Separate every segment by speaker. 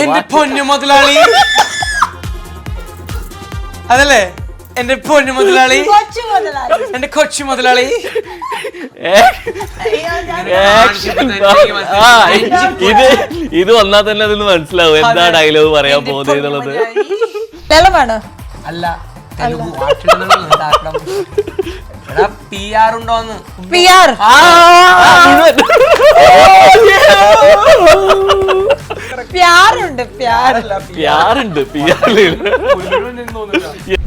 Speaker 1: എന്റെ പൊന്നു മുതലാളി അതല്ലേ എന്റെ പൊന്നു മുതലാളി എന്റെ കൊച്ചു മുതലാളി
Speaker 2: ഇത് വന്നാൽ തന്നെ അതിന് മനസ്സിലാവും എന്താ ഡയലോഗ് പറയാൻ പോകുന്നത് എന്നുള്ളത്.
Speaker 1: അല്ല PR ഉണ്ടോന്ന്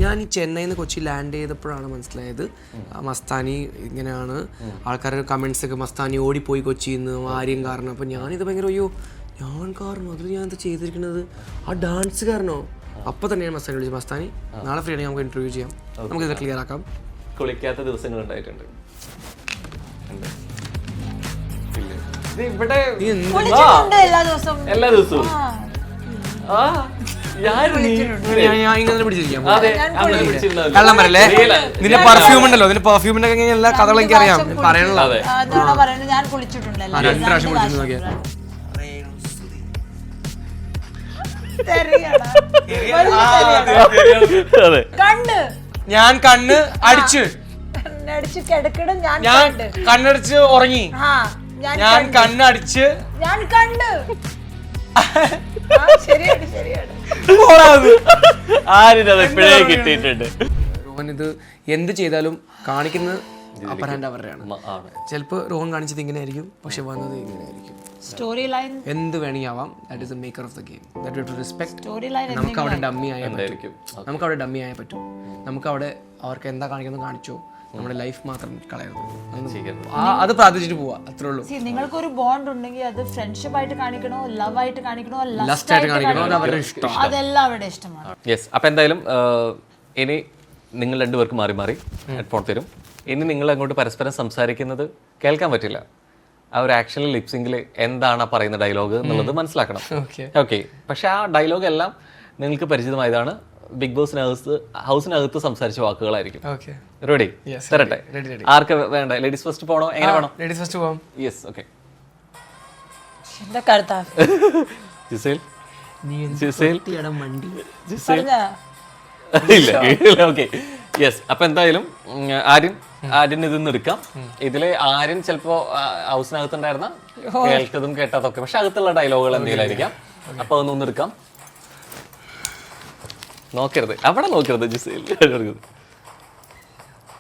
Speaker 1: ഞാൻ ഈ ചെന്നൈന്ന് കൊച്ചി ലാൻഡ് ചെയ്തപ്പോഴാണ് മനസ്സിലായത് മസ്താനി ഇങ്ങനെയാണ്. ആൾക്കാരുടെ കമന്റ്സ് ഒക്കെ മസ്താനി ഓടിപ്പോയി കൊച്ചിന്ന് ആര്യം കാരണം. അപ്പൊ ഞാനിത് ഭയങ്കര അയ്യോ ഞാൻ കാരണം അതിൽ ഞാൻ എന്താ ചെയ്തിരിക്കുന്നത് ആ ഡാൻസ് കാരണോ. അപ്പൊ തന്നെയാണ് മസ്താനി വിളിച്ചത് മസ്താനി നാളെ ഫ്രീ ആണെങ്കിൽ നമുക്ക് ഇന്റർവ്യൂ ചെയ്യാം, നമുക്ക് ഇത് ക്ലിയർ ആക്കാം.
Speaker 2: കുളിക്കാത്ത ദിവസങ്ങൾ ഉണ്ടായിട്ടുണ്ട് ഇവിടെ എല്ലാ ദിവസവും
Speaker 1: കള്ളം പറയല്ലേ. നിന്റെ പെർഫ്യൂം ഉണ്ടല്ലോ, നിന്റെ പെർഫ്യൂമിന്റെ എല്ലാ കഥകളും എനിക്ക് അറിയാം. പറയാനുള്ള 2 പ്രാവശ്യം കുളിച്ചിട്ട് നോക്കിയാ ഞാൻ കണ്ണ് അടിച്ച് ഞാൻ കണ്ണടിച്ച് ഉറങ്ങി. ഞാൻ കണ്ണടിച്ച്
Speaker 2: കിട്ടിയിട്ടുണ്ട്.
Speaker 1: രോഹൻ ഇത് എന്ത് ചെയ്താലും കാണിക്കുന്നത് അപ്പറാൻഡ് അവരുടെയാണ്. ചിലപ്പോ രോഹൻ കാണിച്ചത് ഇങ്ങനെ ആയിരിക്കും, പക്ഷെ വന്നത് ഇങ്ങനെ ആയിരിക്കും. സ്റ്റോറി ലൈൻ എന്ത് വേണമെങ്കിൽ ആവാം. That is the maker of the game. That we to respect. നമുക്ക് അവിടെ ഡമ്മി ആയാൽ പറ്റും. നമുക്ക് അവിടെ അവർക്ക് എന്താ കാണിക്കുന്നത് കാണിച്ചോ, നമ്മുടെ ലൈഫ് മാത്രം കളയരുത്. അത് പ്രാർത്ഥിച്ചിട്ട് പോവാ, അത്രേ ഉള്ളൂ.
Speaker 3: നിങ്ങൾക്ക് ഒരു ബോണ്ട് ഉണ്ടെങ്കിൽ അത് ഫ്രണ്ട്ഷിപ്പ് ആയിട്ട് കാണിക്കണോ, ലവ് ആയിട്ട് കാണിക്കണോ,
Speaker 1: ലസ്റ്റ് ആയിട്ട് കാണിക്കണോ, അത് അവരുടെ ഇഷ്ടം.
Speaker 3: അതെല്ലാം അവരുടെ ഇഷ്ടമാണ്.
Speaker 2: യെസ്. അപ്പൊ എന്തായാലും ഇനി നിങ്ങൾ രണ്ടുപേർക്ക് മാറി മാറി ഹെഡ്ഫോൺ തരും. ഇനി നിങ്ങൾ അങ്ങോട്ട് പരസ്പരം സംസാരിക്കുന്നത് കേൾക്കാൻ പറ്റില്ല. ആ ഒരു ആക്ഷനിൽ ലിപ്സിംഗിൽ എന്താണ് പറയുന്ന ഡയലോഗ് എന്നുള്ളത് മനസ്സിലാക്കണം. ഓക്കെ. പക്ഷെ ആ ഡയലോഗ് എല്ലാം നിങ്ങൾക്ക് പരിചിതമായതാണ്. ബിഗ് ബോസിനകത്ത് ഹൗസിനകത്ത് സംസാരിച്ച വാക്കുകളായിരിക്കും. റെഡി? തരട്ടെ. ആർക്ക് വേണ്ട? ലേഡീസ് ഫസ്റ്റ് പോണോ? എങ്ങനെ വേണം?
Speaker 1: ലേഡീസ് ഫസ്റ്റ് പോവാം.
Speaker 2: യെസ്. ഓക്കെ. ജിസേൽ ഇല്ല. ഓക്കെ. യെസ്. അപ്പൊ എന്തായാലും ആര്യൻ ഇതൊന്നും എടുക്കാം. ഇതില് ആര്യൻ ചിലപ്പോ ഹൗസിനകത്തുണ്ടായിരുന്ന കേൾത്തതും കേട്ടതൊക്കെ, പക്ഷെ അകത്തുള്ള ഡയലോഗുകൾ എന്തെങ്കിലും ആയിരിക്കാം. അപ്പൊ അതൊന്നും എടുക്കാം. നോക്കരുത്, അവിടെ നോക്കരുത്. ജിസേൽ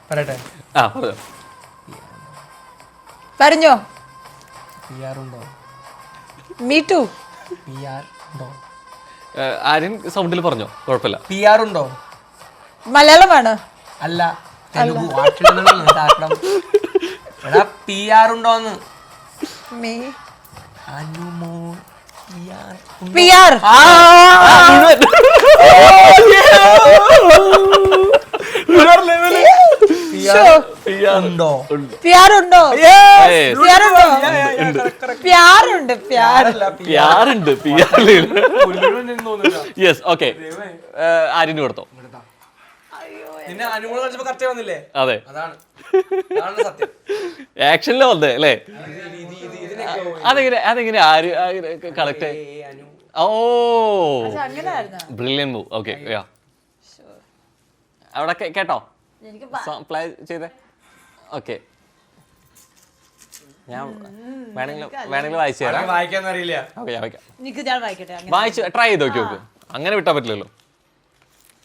Speaker 1: പറയട്ടെ.
Speaker 3: പറഞ്ഞോ.
Speaker 2: ആര്യൻ സൗണ്ടിൽ പറഞ്ഞോ, കുഴപ്പമില്ല.
Speaker 1: PR ഉണ്ടോ?
Speaker 3: മലയാളമാണ്.
Speaker 1: അല്ല PR ഉണ്ടോന്ന്.
Speaker 2: യെസ്. ഓക്കെ. ആര്യന് കൊടുത്തോ. അതെ, ആക്ഷനില് വന്നേ അല്ലേ? അതെങ്ങനെ കളക്ട്? ഓ, ബ്രില്യൻ മൂവ്. ഓക്കെ. അവിടെ കേട്ടോ, പ്ലേ ചെയ്തേ. ഓക്കെ. ഞാൻ വേണമെങ്കിൽ വായിച്ചു തരാം. വായിച്ച് ട്രൈ ചെയ്ത് നോക്കി. അങ്ങനെ വിട്ടാൻ പറ്റില്ലല്ലോ.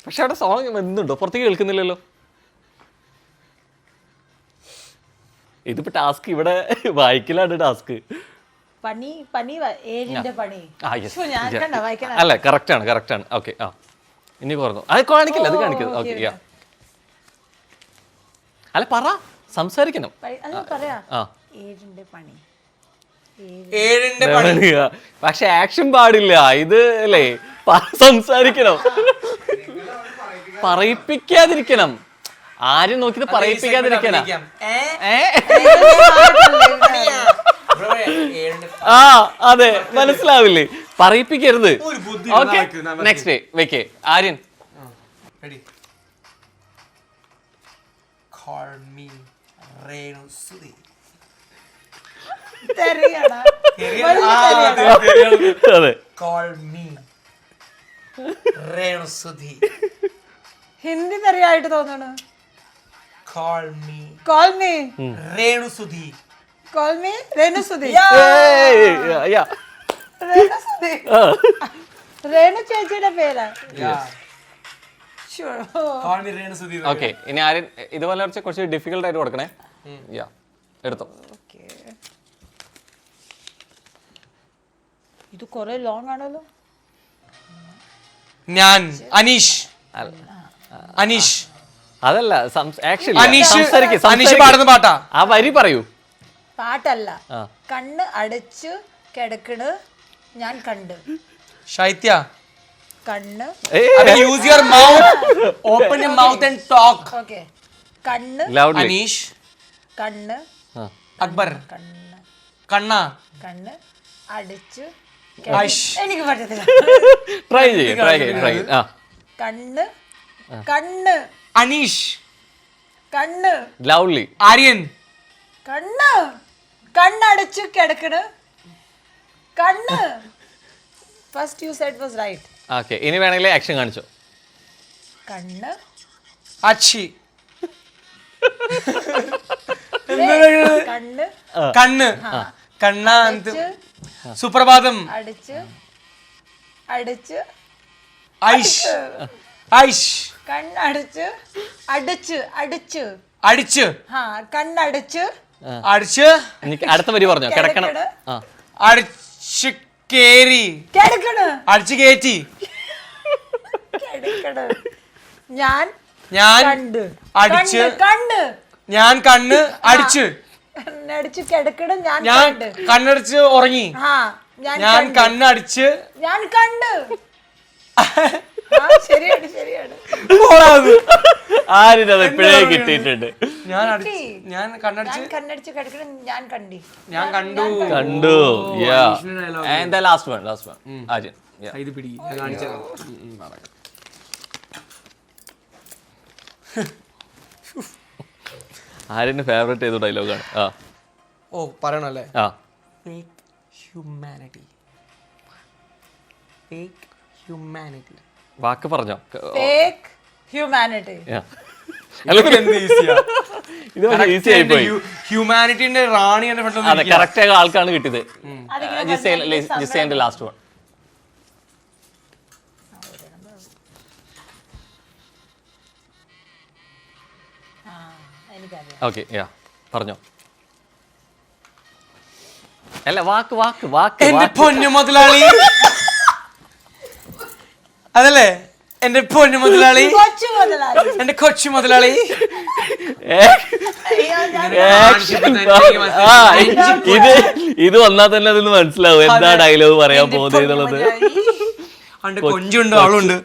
Speaker 2: പക്ഷെ അവിടെ സോങ് എന്തുണ്ടോ, പുറത്തേക്ക് കേൾക്കുന്നില്ലല്ലോ. ഇതിപ്പോ ടാസ്ക് ഇവിടെ വായിക്കലാണ് ടാസ്ക്. അല്ല, കറക്റ്റ് ആണ്. ഓക്കെ. ഇനി കുറഞ്ഞു. അത് കാണിക്കില്ല. ഓക്കെ. അല്ല, പറ, സംസാരിക്കണം. പക്ഷെ ആക്ഷൻ പാടില്ല. ഇത് അല്ലേ, സംസാരിക്കണം, പറയിപ്പിക്കാതിരിക്കണം. ആരും നോക്കിയത് പറയിപ്പിക്കാതിരിക്കണം. അതെ, മനസ്സിലാവില്ലേ? പറയിപ്പിക്കരുത്. ഓക്കെ. നെക്സ്റ്റ് വെക്കേ. ആര്യൻ.
Speaker 3: തെറിയാടാ.
Speaker 2: അതെ.
Speaker 1: Call me Renu Sudhi.
Speaker 3: Hindi തെറിയായിട്ട് തോന്നണു.
Speaker 1: Call me
Speaker 3: call me
Speaker 1: Renu Sudhi.
Speaker 3: Call me Renu Sudhi. Renu Sudhi. Renu ചേച്ചിയുടെ പേരാ.
Speaker 1: Yeah. Call me Renu Sudhi.
Speaker 2: Okay, ഇനി ആരും ഇതുപോലെ കുറച്ച് ഡിഫിക്കൽട്ട് ആയിട്ട് കൊടുക്കണേ. യാ, എടുത്തോ.
Speaker 3: ഇത് കൊറേ ലോങ് ആണല്ലോ.
Speaker 1: ഞാൻ അനീഷ്. അനീഷ്.
Speaker 2: അതല്ല, ആക്ച്വലി
Speaker 1: അനീഷ് പാടുന്ന പാട്ടാ.
Speaker 2: ആ വരി പറയൂ.
Speaker 3: പാട്ടല്ല. കണ്ണ് അടച്ചു കിടക്കണ് ഞാൻ കണ്ട്.
Speaker 1: ശൈത്യ.
Speaker 3: കണ്ണ്.
Speaker 1: Use your mouth. Open your mouth and talk.
Speaker 3: Okay. കണ്ണ്.
Speaker 1: അനീഷ്.
Speaker 3: കണ്ണ്.
Speaker 1: അക്ബർ.
Speaker 3: കണ്ണ്.
Speaker 1: കണ്ണ.
Speaker 3: കണ്ണ് അടച്ചു.
Speaker 1: ഐഷ്.
Speaker 3: എനിക്ക് പറ്റത്തില്ല.
Speaker 2: ട്രൈ ചെയ്യ്.
Speaker 3: കണ്ണ്. കണ്ണ്.
Speaker 1: അനീഷ്.
Speaker 3: കണ്ണ്.
Speaker 2: ലൗഡ്ലി.
Speaker 1: ആര്യൻ.
Speaker 3: കണ്ണ്. കണ്ണടച്ചു കിടക്കണ്. കണ്ണ്. First you said was right.
Speaker 2: Okay, ഇനി വേണമെങ്കിൽ ആക്ഷൻ കാണിച്ചോ.
Speaker 3: കണ്ണ്.
Speaker 1: അച്ചി.
Speaker 3: കണ്ണ്.
Speaker 1: കണ്ണ്. കണ്ണ. സുപ്രഭാതം.
Speaker 3: അടിച്ച്. അടിച്ച്.
Speaker 1: ഐഷ്. ഐഷ്.
Speaker 3: കണ്ണടച്ച്. അടിച്ച്. അടിച്ച്.
Speaker 1: അടിച്ച്.
Speaker 3: കണ്ണടച്ച്.
Speaker 1: അടിച്ച്.
Speaker 2: അടുത്ത വരി പറഞ്ഞോ. കിടക്കണം.
Speaker 1: അടിച്ച് കേറി.
Speaker 3: കിടക്കണ്.
Speaker 1: അടിച്ച് കേറ്റി.
Speaker 3: കിടക്കണ്. ഞാൻ കണ്ട്.
Speaker 1: അടിച്ച്.
Speaker 3: കണ്ട്.
Speaker 1: ഞാൻ കണ്ണ് അടിച്ച്.
Speaker 3: കണ്ണടിച്ച് കിടക്കണ്. ഞാൻ
Speaker 1: ഞാൻ
Speaker 3: കണ്ട്.
Speaker 1: കണ്ണടിച്ച് ഉറങ്ങി. ഞാൻ കണ്ണടിച്ച്.
Speaker 3: ഞാൻ കണ്ട്. ശരിയാണ്, ശരിയാണ്.
Speaker 2: ആരിനത് എപ്പോഴേ കിട്ടിയിട്ടുണ്ട്.
Speaker 1: ഞാൻ കണ്ണടിച്ച്.
Speaker 3: കണ്ണടിച്ച് കിടക്കണ ഞാൻ കണ്ടി.
Speaker 1: ഞാൻ കണ്ടു.
Speaker 2: കണ്ടു. And last one Aryan.
Speaker 1: ഇത് പിടി. ഞാൻ കാണിച്ചു.
Speaker 2: ആര്യന്റെ ഫേവറേറ്റ് ഏതോ ഡയലോഗാണ്.
Speaker 1: ഓ പറയണല്ലേ.
Speaker 2: Fake
Speaker 1: humanity. Fake humanity.
Speaker 2: വാക്ക് പറഞ്ഞോ.
Speaker 3: Fake humanity.
Speaker 2: ഈസി ആയി പോയി.
Speaker 1: ഹ്യൂമാനിറ്റിന്റെ റാണി എന്റെ
Speaker 2: അതെ, കറക്റ്റ് ആയ ആൾക്കാണ് കിട്ടിയത്. ജിസേന്റെ ലാസ്റ്റ് വൺ. ഓക്കെ, പറഞ്ഞോ. അല്ല, വാക്ക് വാക്ക് വാക്ക്.
Speaker 1: എന്റെ പൊന്നു മുതലാളി. അതല്ലേ എന്റെ പൊന്നു മുതലാളി. എന്റെ കൊച്ചു മുതലാളി.
Speaker 2: ഇത് വന്നാൽ തന്നെ അതിന് മനസ്സിലാവും എന്താ ഡയലോഗ് പറയാൻ പോകുന്നത് എന്നുള്ളത്.
Speaker 1: കൊഞ്ചുണ്ട്, അവളുണ്ട്.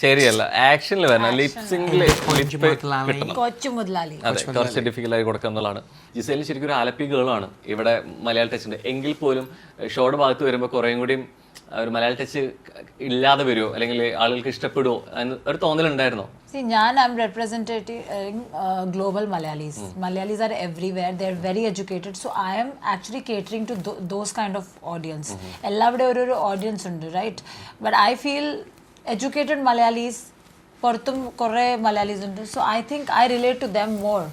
Speaker 2: ശരിയല്ല, ആക്ഷനിൽ വരണം. ലിപ്സിംഗില് അതെ, കുറച്ച് ഡിഫിക്കൽട്ട് ആയി കൊടുക്കുക എന്നുള്ളതാണ്. ജിസേൽ ശരിക്കും ഒരു ആലപ്പി ഗേളാണ്. ഇവിടെ മലയാള ടച്ച് ഉണ്ട് എങ്കിൽ പോലും ഷോയുടെ ഭാഗത്ത് വരുമ്പോൾ കുറേയും കൂടി ഒരു മലയാള ടച്ച് ഇല്ലാതെ വരുമോ, അല്ലെങ്കിൽ ആളുകൾക്ക് ഇഷ്ടപ്പെടുമോ എന്ന് ഒരു തോന്നലുണ്ടായിരുന്നോ?
Speaker 3: I'm representing global Malayalis. Malayalis are everywhere. They're very educated. So I am actually catering to those kind of audience. Ellavade oru audience undu, right? But I feel educated Malayalis, porthum korre Malayalis undu. So I think I relate to them more.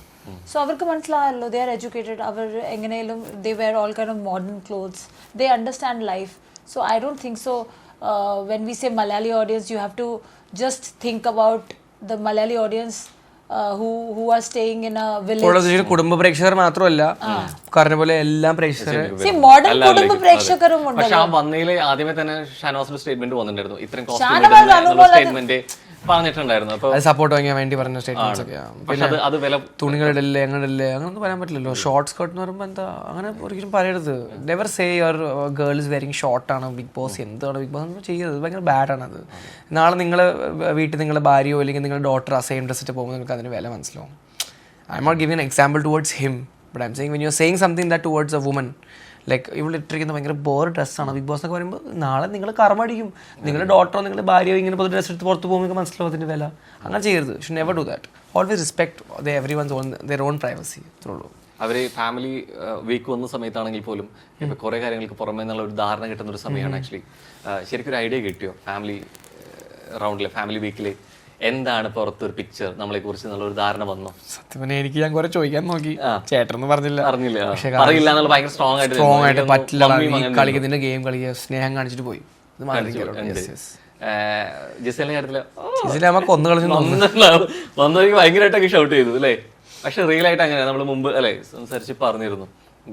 Speaker 3: So avarku manasilayallo, they are educated. Avar enganeyilum they wear all kind of modern clothes. They understand life. So I don't think so. When we say Malayali audience, you have to just think about the Malayali audience who are staying in a village.
Speaker 1: കുടുംബ പ്രേക്ഷകർ മാത്രമല്ല, പറഞ്ഞ പോലെ എല്ലാ പ്രേക്ഷകരും.
Speaker 3: See, modern കുടുംബ പ്രേക്ഷകരും ഉണ്ട്.
Speaker 2: പക്ഷെ ആ വന്നതിൽ ആദ്യമേ തന്നെ ഷാനവാസിന്റെ സ്റ്റേറ്റ്മെന്റ് വന്നിട്ടുണ്ടായിരുന്നു. ഇത്രയും കോസ്റ്റ്യൂം സ്റ്റേറ്റ്മെന്റ് പറഞ്ഞിട്ടുണ്ടായിരുന്നു. അപ്പൊ
Speaker 1: സപ്പോർട്ട് വാങ്ങിയാൻ വേണ്ടി പറഞ്ഞ സ്റ്റേറ്റ്മെന്റ്സ് ഒക്കെ.
Speaker 2: പക്ഷെ അത് വില
Speaker 1: തുണികളിടല്ലേ അങ്ങനെയല്ലേ അങ്ങനൊന്നും പറയാൻ പറ്റില്ലല്ലോ. ഷോർട്ട് സ്കേർട്ട് എന്ന് പറയുമ്പോൾ എന്താ അങ്ങനെ ഒരിക്കലും പറയരുത്. Never say your girl is wearing ഷോർട്ടാണ് ബിഗ് ബോസ്, എന്താണ് ബിഗ് ബോസ് എന്ന് ചെയ്യരുത്. ഭയങ്കര ബാഡാണ് അത്. നാളെ നിങ്ങൾ വീട്ടിൽ നിങ്ങളുടെ ഭാര്യയോ അല്ലെങ്കിൽ നിങ്ങളുടെ ഡോട്ടർ ആ സെയിം ഡ്രസ്സിട്ട് പോകുമ്പോൾ നിങ്ങൾക്ക് അതിന് വില മനസ്സിലാവും. I'm not giving an example towards him, but I'm saying when you are saying something that towards a woman, like ഇവിടെ ഇട്ടിരിക്കുന്ന ഭയങ്കര ബോർ ഡ്രസ്സാണ് ബിഗ് ബോസ് എന്നൊക്കെ പറയുമ്പോൾ നാളെ നിങ്ങൾ കർമ്മടിക്കും. നിങ്ങളുടെ ഡോട്ടറോ നിങ്ങളുടെ ഭാര്യയോ ഇങ്ങനെ ഡ്രസ്സ് എടുത്ത് പുറത്ത് പോകുമ്പോൾ മനസ്സിലാവും അതിൻ്റെ വില. അങ്ങനെ ചെയ്യരുത്. Should never do that. Always respect everyone's own their own privacy. അത്രേ ഉള്ളൂ.
Speaker 2: അവർ ഫാമിലി വീക്ക് വന്ന സമയത്താണെങ്കിൽ പോലും ഇപ്പം കുറേ കാര്യങ്ങൾക്ക് പുറമേ നിന്നുള്ള ഒരു ധാരണ കിട്ടുന്ന ഒരു സമയമാണ് ആക്ച്വലി. ശരിക്കും ഒരു ഐഡിയ കിട്ടിയോ ഫാമിലി റൗണ്ടിൽ, ഫാമിലി വീക്കിൽ എന്താണ് പുറത്തൊരു പിക്ചർ നമ്മളെ കുറിച്ച് എന്നുള്ള ഒരു ധാരണ വന്നോ?
Speaker 1: സത്യം പറഞ്ഞാൽ എനിക്ക് ഞാൻ കുറെ ചോദിക്കാൻ നോക്കി, ചേട്ടനൊന്നും പറഞ്ഞില്ല.
Speaker 2: പറയില്ല എന്നുള്ള ഭയങ്കര സ്ട്രോങ്
Speaker 1: ആയിട്ട് പറ്റില്ല, കളിക്കുന്നതിന്റെ ഗെയിം കളിക്കുക, സ്നേഹം കാണിച്ചിട്ട് പോയി.
Speaker 2: ജിസേലിന്റെ കാര്യത്തില്
Speaker 1: വന്നവർക്ക്
Speaker 2: ഭയങ്കരമായിട്ടൊക്കെ ഷൗട്ട് ചെയ്തു അല്ലേ? പക്ഷെ റിയൽ ആയിട്ട് അങ്ങനെ നമ്മൾ മുമ്പ് അല്ലെ സംസാരിച്ച് പറഞ്ഞിരുന്നു,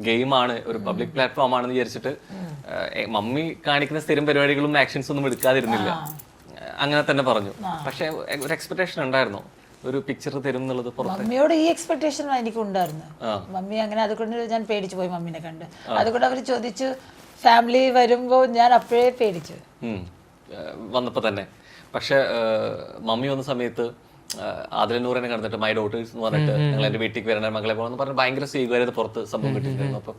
Speaker 2: ഗെയിമാണ്, ഒരു പബ്ലിക് പ്ലാറ്റ്ഫോം ആണെന്ന് വിചാരിച്ചിട്ട് മമ്മി കാണിക്കുന്ന സ്ഥിരം പരിപാടികളും ആക്ഷൻസ് ഒന്നും എടുക്കാതിരുന്നില്ല, അങ്ങനെ തന്നെ പറഞ്ഞു. പക്ഷെ ഒരു എക്സ്പെക്ടേഷൻ ഉണ്ടായിരുന്നോ ഒരു പിക്ചർ തരും എന്നുള്ളത്?
Speaker 3: മമ്മിയോട് ഈ എക്സ്പെക്ടേഷൻ എനിക്ക് ഉണ്ടായിരുന്നു. മമ്മി അങ്ങനെ അതുകൊണ്ട് ഞാൻ പേടിച്ചു പോയി മമ്മീനെ കണ്ട്. അതുകൊണ്ട് അവർ ചോദിച്ചു ഫാമിലി വരുമ്പോ ഞാൻ അപ്പോഴേ പേടിച്ചു
Speaker 2: വന്നപ്പോ തന്നെ. പക്ഷെ മമ്മി വന്ന സമയത്ത് ആദിലനൂറിനെ കണ്ടിട്ട് മൈ ഡോട്ടേഴ്സ് എന്ന് പറഞ്ഞിട്ട് നിങ്ങൾ എന്റെ വീട്ടിലേക്ക് വരേണ്ട മകളെ പോകണമെന്ന് പറഞ്ഞ് ഭയങ്കര സ്വീകാര്യത പുറത്ത് സംഭവം കിട്ടിയിരുന്നു. അപ്പം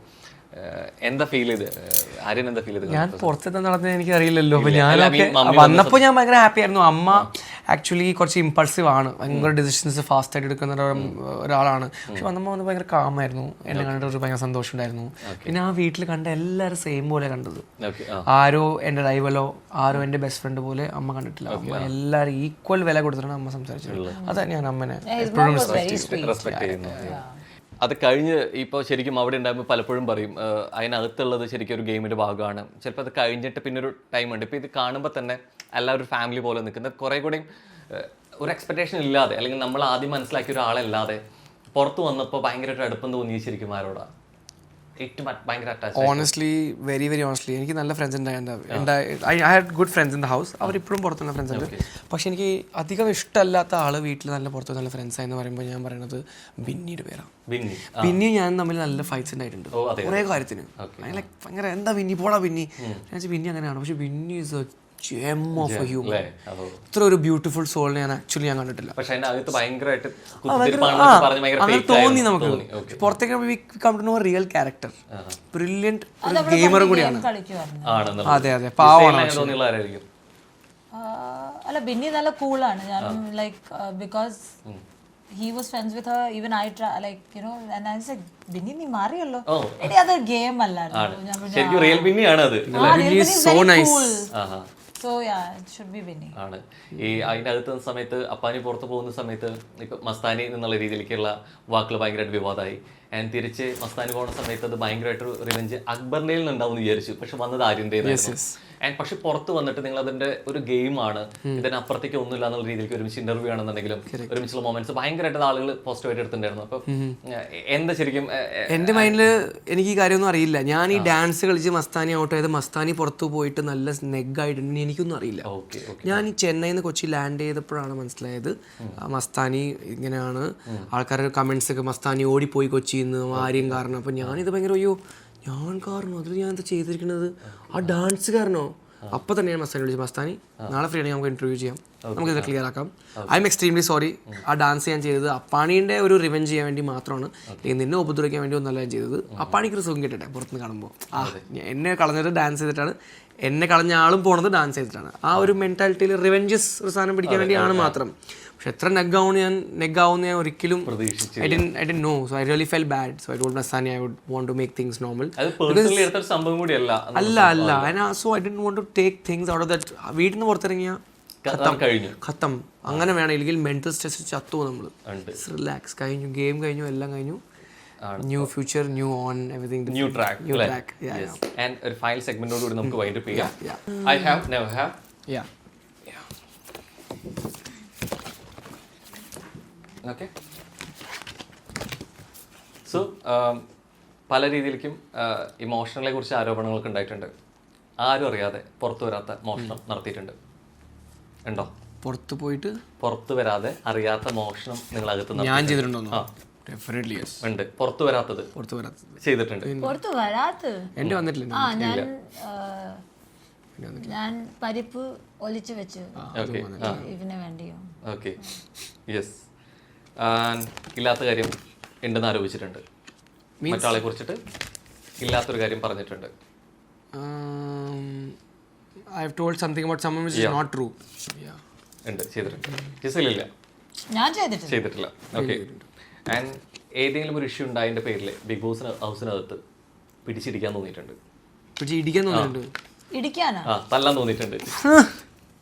Speaker 2: എന്താ ഫീൽ ചെയ്ത്? ആര്യൻ എന്താ ഫീൽ ചെയ്ത്?
Speaker 1: ഞാൻ പുറത്തെത്താൻ നടന്നത് എനിക്ക് അറിയില്ലല്ലോ. അപ്പൊ ഞാനൊക്കെ വന്നപ്പോൾ ഞാൻ ഭയങ്കര ഹാപ്പി ആയിരുന്നു. അമ്മ ആക്ച്വലി കുറച്ച് ഇമ്പൾസീവ് ആണ്, ഭയങ്കര ഡിസിഷൻസ് ഫാസ്റ്റ് ആയിട്ട് എടുക്കുന്ന ഒരാളാണ്. പക്ഷെ വന്നപ്പോൾ വന്ന് ഭയങ്കര കാമായിരുന്നു, എന്നെ കണ്ടിട്ട് ഒരു ഭയങ്കര സന്തോഷം ഉണ്ടായിരുന്നു. പിന്നെ ആ വീട്ടിൽ കണ്ട എല്ലാവരും സെയിം പോലെ കണ്ടത്, ആരോ എൻ്റെ റൈവലോ ആരോ എൻ്റെ ബെസ്റ്റ് ഫ്രണ്ട് പോലെ അമ്മ കണ്ടിട്ടില്ല. അമ്മ എല്ലാവരും ഈക്വൽ വില കൊടുത്തിട്ടാണ് അമ്മ സംസാരിച്ചത്. അതാണ് ഞാൻ അമ്മനെ എപ്പോഴും
Speaker 2: റെസ്പെക്ട് ചെയ്യുന്നു. അത് കഴിഞ്ഞ് ഇപ്പോൾ ശരിക്കും അവിടെ ഉണ്ടാകുമ്പോൾ പലപ്പോഴും പറയും അതിനകത്തുള്ളത് ശരിക്കും ഒരു ഗെയിമിൻ്റെ ഭാഗമാണ്. ചിലപ്പോൾ അത് കഴിഞ്ഞിട്ട് പിന്നെ ഒരു ടൈമുണ്ട്. ഇപ്പോൾ ഇത് കാണുമ്പോൾ തന്നെ എല്ലാവരും ഒരു ഫാമിലി പോലെ നിൽക്കുന്നത്, കുറേ കൂടെയും ഒരു എക്സ്പെക്ടേഷൻ ഇല്ലാതെ അല്ലെങ്കിൽ നമ്മൾ ആദ്യം മനസ്സിലാക്കിയ ഒരാളല്ലാതെ പുറത്ത് വന്നപ്പോൾ ഭയങ്കരമായിട്ട് അടുപ്പം തോന്നിയത് ശരിക്കും ആരോടാണ്?
Speaker 1: ഓണസ്റ്റ്ലി വെരി ഓണസ്റ്റ്ലി എനിക്ക് നല്ല friends I had good friends in the house. അവരിപ്പോഴും പുറത്തുള്ള ഫ്രണ്ട്സ് ഉണ്ട്. പക്ഷെ എനിക്ക് അധികം ഇഷ്ടമല്ലാത്ത ആള് വീട്ടിൽ നല്ല പുറത്ത് നല്ല ഫ്രണ്ട്സ് എന്ന് പറയുമ്പോൾ ഞാൻ പറയുന്നത് ബിന്നിയുടെ പേരാണ്. ബിന്നി ഞാൻ തമ്മിൽ നല്ല ഫൈറ്റ്സ് ഉണ്ടായിട്ടുണ്ട് കുറേ കാര്യത്തിന്. ഭയങ്കര എന്താ ബിന്നി പോടാ ബിന്നി, ബിന്നി അങ്ങനെയാണ്. പക്ഷെ Binny is A gem of a human. ഇത്ര ഒരു ബ്യൂട്ടിഫുൾ സോളിനെ ഞാൻ ആക്ച്വലി ഞാൻ കണ്ടിട്ടില്ല. അങ്ങനെ തോന്നി നമുക്ക്. പുറത്തേക്ക് we come to know real character. Brilliant ഒരു ഗെയിമറും കൂടിയാണ്. അതെ അതെ, പാവമാണ്.
Speaker 3: അല്ല ബിന്നി നല്ല കൂളാണ്. ഞാൻ like because he was friends with her, even I try, like you know, and I said Binni nee mariyallo, any other game allarunnu
Speaker 2: ശരിക്കും റിയൽ ബിന്നി ആണ് അത്.
Speaker 1: Binni is so nice.
Speaker 3: So yeah, it should be Binni.
Speaker 2: ആണ് ഈ അതിൻ്റെ അകത്ത് സമയത്ത് അപ്പാനി പുറത്ത് പോകുന്ന സമയത്ത് ഇപ്പം മസ്താനി എന്നുള്ള രീതിയിലേക്കുള്ള വാക്കുകൾ ഭയങ്കരമായിട്ട് വിവാദമായി. ആൻഡ് തിരിച്ച് മസ്താനി പോകുന്ന സമയത്ത് അത് ഭയങ്കരമായിട്ട് റിവെഞ്ച് അക്ബറിൻ്റെ ഉണ്ടാവും എന്ന് വിചാരിച്ചു. പക്ഷെ വന്നത് ആര്യൻ്റെതായിരുന്നു. ആൻഡ് പക്ഷെ പുറത്ത് വന്നിട്ട് നിങ്ങൾ അതിന്റെ ഒരു ഗെയിമാണ്, ഇതിനപ്പുറത്തേക്ക് ഒന്നുമില്ല എന്നുള്ള രീതിയിലേക്ക് ഒരുമിച്ച് ഇന്റർവ്യൂ ആണെന്നുണ്ടെങ്കിലും ഒരുമിച്ചുള്ള മൊമെന്റ്സ് ഭയങ്കരമായിട്ട് ആളുകൾ പോസിറ്റീവായിട്ട് എടുത്തിട്ടുണ്ടായിരുന്നു. അപ്പൊ എന്താ ശരിക്കും
Speaker 1: എന്റെ മൈൻഡിൽ എനിക്ക് ഈ കാര്യമൊന്നും അറിയില്ല. ഞാൻ ഈ ഡാൻസ് കളിച്ച് മസ്താനി ഔട്ട് ആയത്, മസ്താനി പുറത്തു പോയിട്ട് നല്ല നെഗായിട്ടുണ്ട്, എനിക്കൊന്നും അറിയില്ല. ഞാൻ ഈ ചെന്നൈയിൽ നിന്ന് കൊച്ചി ലാൻഡ് ചെയ്തപ്പോഴാണ് മനസ്സിലായത് മസ്താനി ഇങ്ങനെയാണ്. ആൾക്കാരുടെ കമന്റ്സ് ഒക്കെ മസ്താനി ഓടിപ്പോയി കൊച്ചിയിൽ നിന്ന് ആര്യം കാരണം. അപ്പൊ ഞാനിത് ഭയങ്കര അയ്യോ ഞാൻ കാരണം അതിൽ ഞാൻ എന്താ ചെയ്തിരിക്കുന്നത്, ആ ഡാൻസ് കാരണോ? അപ്പോൾ തന്നെ ഞാൻ മസ്താനി വിളിച്ചു, മസ്താനി നാളെ ഫ്രീ ആണെങ്കിൽ നമുക്ക് ഇന്റർവ്യൂ ചെയ്യാം, നമുക്ക് ഇത് ക്ലിയർ ആക്കാം. I am extremely sorry. ആ ഡാൻസ് ഞാൻ ചെയ്തത് അപ്പാണീൻ്റെ ഒരു റിവെഞ്ച് ചെയ്യാൻ വേണ്ടി മാത്രമാണ്, നിന്നെ ഉപദ്രവിക്കാൻ വേണ്ടി ഒന്നല്ല ഞാൻ ചെയ്തത്. അപ്പാണിക്ക് ഒരു സുഖം കിട്ടട്ടെ പുറത്തുനിന്ന് കാണുമ്പോൾ. എന്നെ കളഞ്ഞിട്ട് ഡാൻസ് ചെയ്തിട്ടാണ്, എന്നെ കളഞ്ഞ ആളും പോണത് ഡാൻസ് ചെയ്തിട്ടാണ്. ആ ഒരു മെൻറ്റാലിറ്റിയിൽ റിവെഞ്ചസ് ഒരു സാധനം പിടിക്കാൻ വേണ്ടിയാണ് മാത്രം. പക്ഷെ എത്ര നെഗാവുന്ന ഞാൻ ഒരിക്കലും I didn't know, so I really felt bad. So I told Mastani I would want to make things normal. അല്ല so I didn't want to take things out of that. വീട്ടിൽ നിന്ന് പുറത്തിറങ്ങിയ ഖത്തം അങ്ങനെ വേണം, ഇല്ലെങ്കിൽ മെന്റൽ സ്ട്രെസ് ചത്തു നമ്മൾ. Relax കഴിഞ്ഞു, ഗെയിം കഴിഞ്ഞു, എല്ലാം കഴിഞ്ഞു. New future, new on, everything.
Speaker 2: New track. Yes. And a final segment ഓട് നമുക്ക് വൈൻഡ് അപ്പ് ചെയ്യാം. I have, never have.
Speaker 1: Yeah.
Speaker 2: Okay. So പല രീതിയിലേക്കും ഇമോഷണലെ കുറിച്ച് ആരോപണങ്ങളൊക്കെ ഉണ്ടായിട്ടുണ്ട്. ആരും അറിയാതെ പുറത്തു വരാത്ത മോഷണം നടത്തിയിട്ടുണ്ട് ഉണ്ടോ? പുറത്തു വരാതെ അറിയാത്ത മോഷണം നിങ്ങൾ അകത്ത്
Speaker 1: ഞാൻ ചെയ്തിട്ടുണ്ടോ?
Speaker 2: ഉണ്ട്. പുറത്തു വരാത്തത് ചെയ്തിട്ടുണ്ട്.
Speaker 1: എന്റെ വന്നിട്ടില്ല.
Speaker 3: ഞാൻ പരിപ്പ് ഒലിച്ചു വെച്ചു ഇവന് വേണ്ടിയോ.
Speaker 2: ഓക്കെ. യെസ്. ഇല്ലാത്ത കാര്യം ഉണ്ടെന്ന് ആരോപിച്ചിട്ടുണ്ട്. മറ്റാളെ കുറിച്ചിട്ട് ഇല്ലാത്തൊരു കാര്യം പറഞ്ഞിട്ടുണ്ട്.
Speaker 1: I have told something about someone which is not true.
Speaker 2: ഉണ്ട്, ചെയ്തിട്ടുണ്ട്. ജിസയിലില്ല,
Speaker 3: ഞാൻ
Speaker 2: ചെയ്തിട്ടില്ല. ഓക്കെ. ആൻഡ് ഏതെങ്കിലും ഒരു ഇഷ്യൂ ഉണ്ടായതിന്റെ പേരിൽ ബിഗ് ബോസ് ഹൗസിനകത്ത് പിടിച്ചിരിക്കാൻ തോന്നിയിട്ടുണ്ട്?
Speaker 1: പക്ഷെ ഇടിക്കാൻ തോന്നിയിട്ടുണ്ട്.
Speaker 3: ഇടിക്കാനാ?
Speaker 2: ആ, തല്ലാൻ തോന്നിയിട്ടുണ്ട്?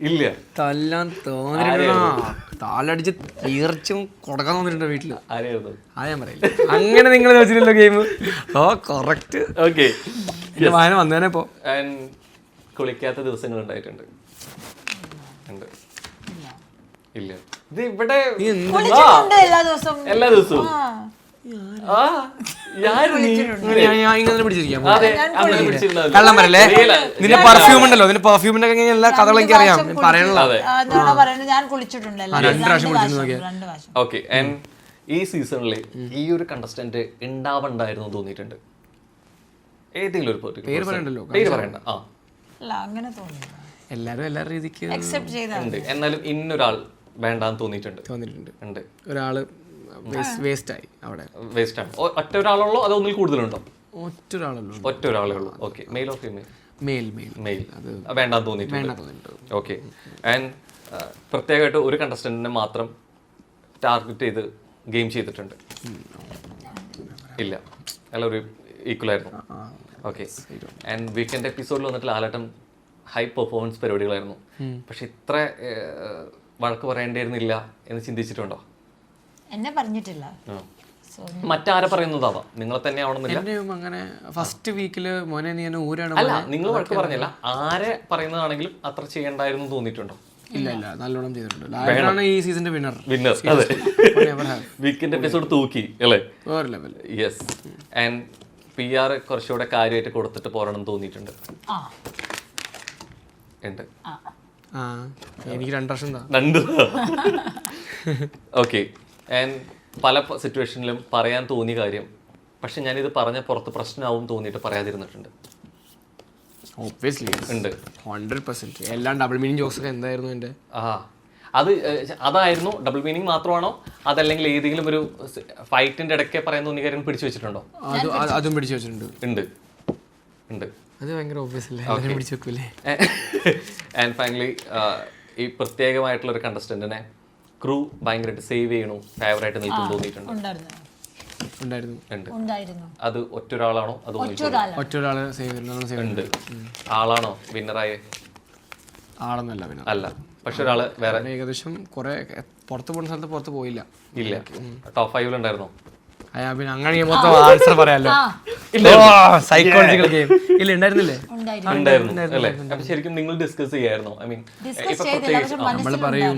Speaker 2: ഇല്ല.
Speaker 1: തല്ലാൻ തോന്നിയിട്ടുണ്ട്. താലടിച്ച് തീർച്ചും കൊടുക്കാൻ തോന്നിയിട്ടുണ്ട് വീട്ടില്.
Speaker 2: ആരെയായിരുന്നു?
Speaker 1: ആ ഞാൻ പറയില്ല. അങ്ങനെ നിങ്ങൾ വെച്ചില്ലല്ലോ ഗെയിം. ഓ കറക്റ്റ്.
Speaker 2: ഓക്കെ.
Speaker 1: എന്റെ വായന വന്നേനെ ഇപ്പോ.
Speaker 2: കുളിക്കാത്ത ദിവസങ്ങൾ ഉണ്ടായിട്ടുണ്ട്? ഉണ്ട്. ഇല്ല. ഇത് ഇവിടെ
Speaker 3: കുളിച്ചിട്ടുണ്ട് എല്ലാ ദിവസവും.
Speaker 2: എല്ലാ ദിവസവും.
Speaker 1: ഇങ്ങനെ പിടിച്ചിരിക്കാം.
Speaker 2: അതെ, അങ്ങനെ പിടിച്ചിട്ടുണ്ടാവില്ല.
Speaker 1: കള്ളം പറയല്ലേ. നിന്റെ പെർഫ്യൂം ഉണ്ടല്ലോ, നിന്റെ പെർഫ്യൂമിന്റെ എല്ലാ കഥകളും എനിക്ക് അറിയാം. പറയാനുള്ള
Speaker 3: ഞാൻ കുളിച്ചിട്ടുണ്ട്
Speaker 1: 2 പ്രാവശ്യം കുളിച്ചിട്ടുണ്ട് നോക്കിയാ.
Speaker 3: 2 പ്രാവശ്യം.
Speaker 2: ഓക്കെ. ഈ സീസണിൽ ഈ ഒരു കണ്ടസ്റ്റന്റ് ഉണ്ടാവണ്ടായിരുന്നു തോന്നിയിട്ടുണ്ട്? ഏതെങ്കിലും ഒരു
Speaker 1: പേര് പറയണ്ടല്ലോ.
Speaker 2: പേര് പറയണ്ട. ആ,
Speaker 3: അല്ല അങ്ങനെ തോന്നില്ല.
Speaker 1: എല്ലാരും എല്ലാ രീതിക്ക്
Speaker 3: അക്സെപ്റ്റ് ചെയ്താൽ
Speaker 2: ഉണ്ട്. എന്നാലും ഇന്നൊരാൾ വേണ്ടാന്ന് തോന്നിയിട്ടുണ്ട്?
Speaker 1: തോന്നിയിട്ടുണ്ട്.
Speaker 2: ഉണ്ട്.
Speaker 1: ഒരാള് വേസ്റ്റ് ആയി അവിടെ.
Speaker 2: വേസ്റ്റ് ആണ്. ഒറ്റ ഒരാളുള്ളൂ അതോ ഒന്നിൽ കൂടുതലുണ്ടോ?
Speaker 1: ഒറ്റൊരാളല്ലോ.
Speaker 2: ഒറ്റ ഒരാളേ ഉള്ളൂ. Okay. Male or female?
Speaker 1: Male.
Speaker 2: അത് വേണ്ടാന്ന് തോന്നിയിട്ടുണ്ട്. ഓക്കെ. ആൻഡ് പ്രത്യേകമായിട്ട് ഒരു കണ്ടസ്റ്റന്റിനെ മാത്രം ടാർഗറ്റ് ചെയ്ത് ഗെയിം ചെയ്തിട്ടുണ്ട്? ഇല്ല, എല്ലാവരും ഈക്വൽ ആയിരുന്നു. ഓക്കെ. ആൻഡ് വീക്കെൻഡ് എപ്പിസോഡിൽ വന്നിട്ട് ലാലേട്ടൻ ഹൈ പെർഫോമൻസ് പരിപാടികളായിരുന്നു. പക്ഷെ ഇത്ര വഴക്ക് പറയേണ്ടിയിരുന്നില്ല എന്ന് ചിന്തിച്ചിട്ടുണ്ടോ?
Speaker 3: എന്നെ പറഞ്ഞിട്ടില്ല.
Speaker 2: മറ്റാരെ പറയുന്നതാവാം, നിങ്ങളെ തന്നെ ആവണമെന്നില്ല.
Speaker 1: അങ്ങനെ ഫസ്റ്റ് വീക്കില് മോനെ നീ എന്നെ ഊരാണ്.
Speaker 2: അല്ല, നിങ്ങൾ വഴക്ക് പറഞ്ഞില്ല, ആരെ പറയുന്നതാണെങ്കിലും അത്ര ചെയ്യണ്ടായിരുന്നു തോന്നിയിട്ടുണ്ടോ?
Speaker 1: ഇല്ല, നല്ലോണം ചെയ്തിട്ടുണ്ട്. ലാലേട്ടനാണ് ഈ സീസണിന്റെ വിന്നർ.
Speaker 2: അതെ. വീക്കെൻഡ് എപ്പിസോഡ് തൂക്കി അല്ലേ?
Speaker 1: വേറെ ലെവൽ.
Speaker 2: യെസ്. ആൻഡ് PR കുറച്ചുകൂടെ കാര്യമായിട്ട് കൊടുത്തിട്ട് പോരണം തോന്നിയിട്ടുണ്ട്? ഉണ്ട്.
Speaker 1: എനിക്ക് 2 വർഷം
Speaker 2: രണ്ട്. ഓക്കെ. ആൻഡ് പല സിറ്റുവേഷനിലും പറയാൻ തോന്നിയ കാര്യം പക്ഷെ ഞാനിത് പറഞ്ഞ പുറത്ത് പ്രശ്നമാവും തോന്നിയിട്ട് പറയാതിരുന്നിട്ടുണ്ട്?
Speaker 1: ഒബ്വിയസ്ലി ഉണ്ട്. 100%. എല്ലാം ഡബിൾ മീനിങ് ജോക്സ് ഒക്കെ എന്തായിരുന്നു എൻ്റെ?
Speaker 2: അതായിരുന്നു ഡബിൾ മീനിങ് മാത്രമാണോ, അതല്ലെങ്കിൽ ഏതെങ്കിലും ഒരു ഫൈറ്റിന്റെ ഇടയ്ക്ക് പറയാൻ തോന്നിയ കാര്യം പിടിച്ചു വെച്ചിട്ടുണ്ടോ?
Speaker 1: അതും പിടിച്ചു വെച്ചിട്ടുണ്ട്.
Speaker 2: ഉണ്ട്.
Speaker 1: അത് ഭയങ്കര ഒബ്വിയസ് അല്ലേ, പിടിച്ചു വെക്കൂലേ.
Speaker 2: ആൻഡ് ഫൈനലി ഈ പ്രത്യേകമായിട്ടുള്ള ഒരു കണ്ടസ്റ്റന്റിനെ ക്രൂ ഭയങ്കരമായിട്ട് സേവ് ചെയ്യണു, ഫേവറായിട്ട് നിൽക്കും തോന്നിയിട്ടുണ്ട്?
Speaker 3: ഉണ്ടായിരുന്നു.
Speaker 2: അത് ഒറ്റൊരാളാണോ അതോ
Speaker 1: ഒറ്റൊരാളെ സേവ്
Speaker 2: ഉണ്ട്? ആളാണോ വിന്നറായ?
Speaker 1: ആളൊന്നല്ല
Speaker 2: അല്ല, പക്ഷെ ഒരാള് വേറെ
Speaker 1: ഏകദേശം കുറെ പുറത്ത് പോകുന്ന സ്ഥലത്ത് പുറത്ത് പോയില്ല.
Speaker 2: ഇല്ല. ടോപ്പ് 5 ഉണ്ടായിരുന്നോ?
Speaker 1: അങ്ങനെ മൊത്തം ആൻസർ പറയാലോ. സൈക്കോളജിക്കൽ ഗെയിം ഇല്ല ഉണ്ടായിരുന്നില്ലേ?
Speaker 2: ഉണ്ടായിരുന്നു അല്ലേ? അപ്പൊ ശരിക്കും നിങ്ങൾ ഡിസ്കസ് ചെയ്യായിരുന്നോ? ഐ മീൻ
Speaker 1: നമ്മള് പറയും,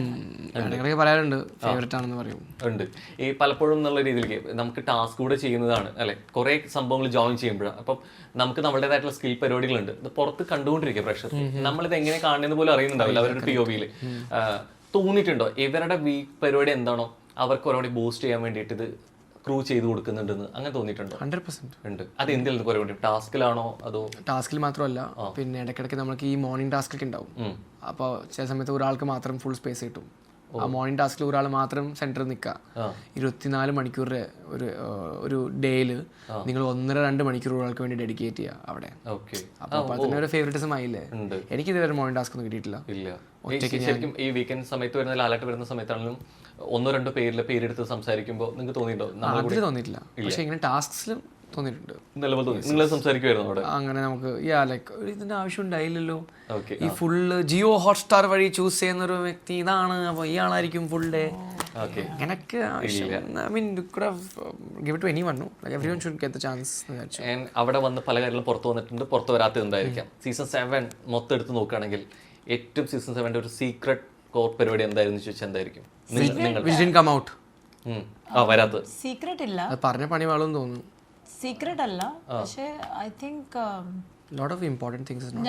Speaker 1: പറയാറുണ്ട് ഫേവറേറ്റ് ആണെന്ന് പറയും.
Speaker 2: ഉണ്ട്. ഈ പലപ്പോഴും എന്നുള്ള രീതിയിലേക്ക് നമുക്ക് ടാസ്ക് കൂടെ ചെയ്യുന്നതാണ് അല്ലെ, കുറെ സംഭവങ്ങൾ ജോയിൻ ചെയ്യുമ്പോഴാണ്. അപ്പം നമുക്ക് നമ്മുടേതായിട്ടുള്ള സ്കിൽ പരിപാടികളുണ്ട്. ഇത് പുറത്ത് കണ്ടുകൊണ്ടിരിക്കുക പ്രഷർ. നമ്മളിത് എങ്ങനെ കാണുന്നത് പോലും അറിയുന്നുണ്ടാവില്ല അവരുടെ POV-യിൽ. തോന്നിയിട്ടുണ്ടോ ഇവരുടെ വീക്ക് പരിപാടി എന്താണോ അവർക്ക് ഒരാളെ ബൂസ്റ്റ് ചെയ്യാൻ വേണ്ടിയിട്ട് ഇത് ക്രൂ ചെയ്ത് കൊടുക്കുന്നുണ്ടെന്ന് അങ്ങനെ തോന്നിയിട്ടുണ്ടോ?
Speaker 1: 100%
Speaker 2: ഉണ്ട്. അത് എന്തിലും പരിപാടി? ടാസ്കിലാണോ അതോ?
Speaker 1: ടാസ്കിൽ മാത്രമല്ല, പിന്നെ ഇടയ്ക്കിടയ്ക്ക് നമുക്ക് ഈ മോർണിംഗ് ടാസ്ക് ഉണ്ടാവും. അപ്പോൾ ചില സമയത്ത് ഒരാൾക്ക് മാത്രം ഫുൾ സ്പേസ് കിട്ടും. ആ മോർണിംഗ് ടാസ്കിൽ ഒരാൾ മാത്രം സെന്ററിൽ നിൽക്കുക. 24 മണിക്കൂറിന്റെ ഒരു ഡേയിൽ നിങ്ങൾ 1.5-2 മണിക്കൂർ ഒരാൾക്ക് വേണ്ടി ഡെഡിക്കേറ്റ് ചെയ്യുക അവിടെ. അപ്പോൾ തന്നെ ഒരു ഫേവറേറ്റിസം ആയില്ലേ? എനിക്ക് ഇതുവരെ മോർണിംഗ് ടാസ്ക് ഒന്നും കിട്ടിയിട്ടില്ല.
Speaker 2: ശരിക്കും ഈ വീക്കെൻഡ് സമയത്ത് വരുന്ന ലാലാട്ട് വരുന്ന സമയത്താണെങ്കിലും 1-2 പേരെടുത്ത് സംസാരിക്കുമ്പോൾ നിങ്ങൾക്ക് തോന്നിയിട്ടുണ്ടോ?
Speaker 1: തോന്നിയിട്ടില്ല, പക്ഷെ ഇങ്ങനെ ടാസ്ക്സിലും തോന്നിയിട്ടുണ്ട്.
Speaker 2: നിങ്ങൾ സംസാരിക്കുമായിരുന്നു അവിടെ?
Speaker 1: അങ്ങനെ നമുക്ക് ഇതിന്റെ ആവശ്യം ഉണ്ടായില്ലല്ലോ. ഈ ഫുള്ള് ജിയോ ഹോട്ട്സ്റ്റാർ വഴി ചൂസ് ചെയ്യുന്ന ഒരു വ്യക്തി ഇതാണ്, അപ്പൊ ഇയാളായിരിക്കും ഫുൾ ഡേ. അങ്ങനൊക്കെ
Speaker 2: അവിടെ വന്ന് പല കാര്യങ്ങളും പുറത്ത് വന്നിട്ടുണ്ട്, പുറത്ത് വരാത്തത് എന്തായിരിക്കാം? സീസൺ 7 മൊത്തം എടുത്ത് നോക്കുകയാണെങ്കിൽ ഏറ്റവും സീസൺ 7 ഒരു സീക്രട്ട് കോർ പരിപാടി എന്തായിരുന്നു ചോദിച്ചാൽ എന്തായിരിക്കും? വരാത്തത്
Speaker 3: സീക്രട്ട് ഇല്ല,
Speaker 1: പറഞ്ഞ പണി വാളും തോന്നുന്നു.
Speaker 3: സീക്രട്ട് അല്ല, പക്ഷേ I think
Speaker 1: lot of important things is not.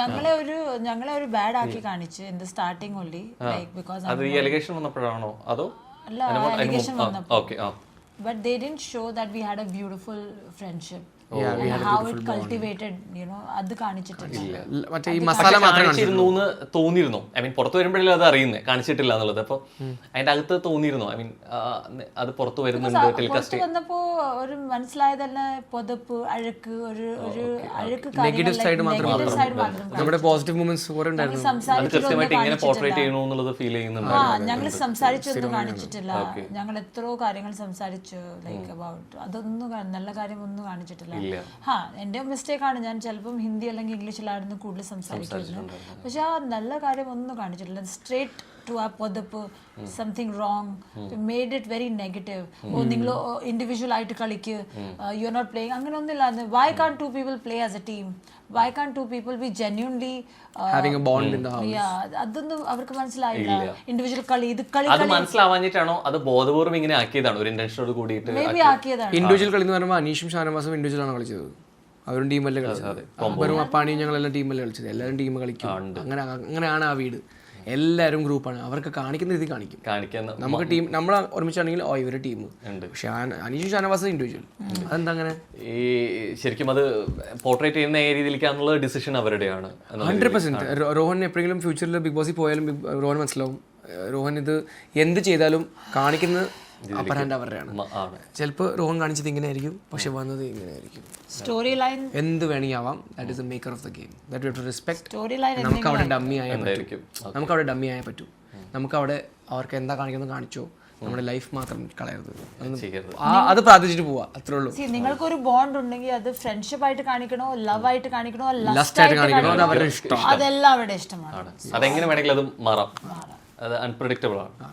Speaker 3: ഞങ്ങളെ ഒരു ബാഡ് ആക്കി കാണിച്ചു in the starting only, like because
Speaker 2: അത് ഈ അലിഗേഷൻ വന്നപ്പോഴാണോ അതോ?
Speaker 3: അല്ല, അലിഗേഷൻ വന്നപ്പോൾ. but they didn't show that we had a beautiful friendship how it cultivated, you know, അത് കാണിച്ചിട്ടില്ല.
Speaker 1: മറ്റേ ഈ മസാല മാത്രം
Speaker 2: കാണിച്ചിരുന്നു എന്ന് തോന്നിയിരുന്നു. ഐ മീൻ പുറത്ത് വരുമ്പോഴല്ലേ അത് അറിയുന്നത്, കാണിച്ചിട്ടില്ല എന്നുള്ളത്. അപ്പോൾ അതിന്റെ അകത്ത് തോന്നിയിരുന്നു, ഐ മീൻ അത് പുറത്ത് വരുന്നുണ്ട് ടെലികാസ്റ്റ്
Speaker 3: വന്നപ്പോ ഒരു മനസ്സിലായതല്ല, പൊതപ്പ്, അഴുക്ക്, ഒരു അഴുക്ക്
Speaker 1: നെഗറ്റീവ് സൈഡ് മാത്രം. നമ്മുടെ പോസിറ്റീവ് മൂമെന്റ്സ് കുറെ ഉണ്ടായിരുന്നു.
Speaker 2: അത് കൃത്യമായിട്ട് ഇങ്ങനെ പോർട്രേറ്റ് ചെയ്യണു എന്നുള്ളത് ഫീൽ ചെയ്യുന്നുണ്ട്.
Speaker 3: ഞങ്ങൾ സംസാരിച്ചൊന്നും കാണിച്ചിട്ടില്ല. ഞങ്ങൾ എത്രയോ കാര്യങ്ങൾ സംസാരിച്ചു, ലൈക്ക് അബൌട്ട് അതൊന്നും നല്ല കാര്യം ഒന്നും കാണിച്ചിട്ടില്ല. എന്റെ മിസ്റ്റേക്ക് ആണ്, ഞാൻ ചിലപ്പം ഹിന്ദി അല്ലെങ്കിൽ ഇംഗ്ലീഷിലായിരുന്നു കൂടുതൽ സംസാരിക്കുന്നത്. പക്ഷെ ആ നല്ല കാര്യം ഒന്നും കാണിച്ചിട്ടില്ല. സ്ട്രേറ്റ് ടു ആ പൊതപ്പ്, something wrong, made it very negative. ഓ നിങ്ങൾ ഇൻഡിവിജ്വൽ ആയിട്ട് കളിക്ക്, യു ആർ നോട്ട് പ്ലേയിങ്, അങ്ങനെ ഒന്നുമില്ല. Why can two people play as a team? Why can two people be genuinely
Speaker 1: having a bond in the house?
Speaker 3: അതൊന്നും അവർക്ക് മനസ്സിലായില്ല. Individual കളി, ഇത് കളി
Speaker 2: അത് മനസ്സിലാവാഞ്ഞിട്ടാണോ അത് ബോധപൂർവ്വം ഇങ്ങനെ ആക്കിയതാണ്, ഒരു ഇന്റൻഷനോട് കൂടിയിട്ട്
Speaker 3: മേബി ആക്കിയതാണ്.
Speaker 1: ഇൻഡിവിജ്വൽ കളി എന്ന് പറയുമ്പോൾ അനീഷും ഷാനവാസും ഇൻഡിവിജ്വൽ ആണ് കളിച്ചത്. അവരും ടീമല്ലേ കളിച്ചത്. അക്ബറും അപ്പാണിയും ഞങ്ങളെല്ലാം ടീമല്ലേ കളിച്ചത്. എല്ലാവരും ടീം കളിക്കും. അങ്ങനെയാണ് ആ വീട്. എല്ലാവരും ഗ്രൂപ്പാണ്. അവർക്ക് കാണിക്കുന്ന രീതി കാണിക്കാൻ നമുക്ക് ടീം നമ്മൾ ഒരുമിച്ചാണെങ്കിൽ ഇവര് ടീം. പക്ഷെ അനീഷും ഷാനവാസും ഇൻഡിവിജ്വൽ. അതെന്താ അങ്ങനെ?
Speaker 2: ഈ ശരിക്കും അത് പോർട്രേറ്റ് ചെയ്യുന്ന രീതിയിലേക്കാണുള്ള ഡിസിഷൻ അവരുടെയാണ്.
Speaker 1: 100%. രോഹൻ എപ്പോഴെങ്കിലും ഫ്യൂച്ചറിൽ ബിഗ് ബോസിൽ പോയാലും രോഹൻ മനസ്സിലാവും, രോഹൻ ഇത് എന്ത് ചെയ്താലും കാണിക്കുന്ന അപ്പറാൻഡ് അവരുടെയാണ്. ചിലപ്പോൾ രോഹൻ കാണിച്ചത് ഇങ്ങനെ ആയിരിക്കും, പക്ഷെ വന്നത് ഇങ്ങനെ ആയിരിക്കും.
Speaker 3: സ്റ്റോറി ലൈൻ
Speaker 1: എന്ത് വേണമെങ്കിൽ ആവാം. That is the maker of the game. That you to respect.
Speaker 3: Story line
Speaker 1: നമുക്ക് അവിടെ ഡമ്മി ആയാൽ പറ്റും. നമുക്ക് അവിടെ ഡമ്മി ആയാൽ പറ്റും. നമുക്ക് അവിടെ അവർക്ക് എന്താ കാണിക്കുന്നത് കാണിച്ചോ. നമ്മുടെ ലൈഫ് മാത്രം കളയരുത്. അത് പ്രാർത്ഥിച്ചിട്ട് പോവാ, അത്രേ ഉള്ളൂ.
Speaker 3: നിങ്ങൾക്ക് ഒരു ബോണ്ട് ഉണ്ടെങ്കിൽ അത് ഫ്രണ്ട്ഷിപ്പ് ആയിട്ട് കാണിക്കണോ, ലവ് ആയിട്ട് കാണിക്കണോ,
Speaker 1: ലസ്റ്റ് ആയിട്ട് കാണിക്കണോ, അത് അവരുടെ ഇഷ്ടം.
Speaker 3: അതെല്ലാം അവരുടെ ഇഷ്ടമാണ്.
Speaker 2: അതെങ്ങനെ വേണമെങ്കിലും അത് മാറാം. അത് അൺപ്രഡിക്റ്റബിൾ ആണ്.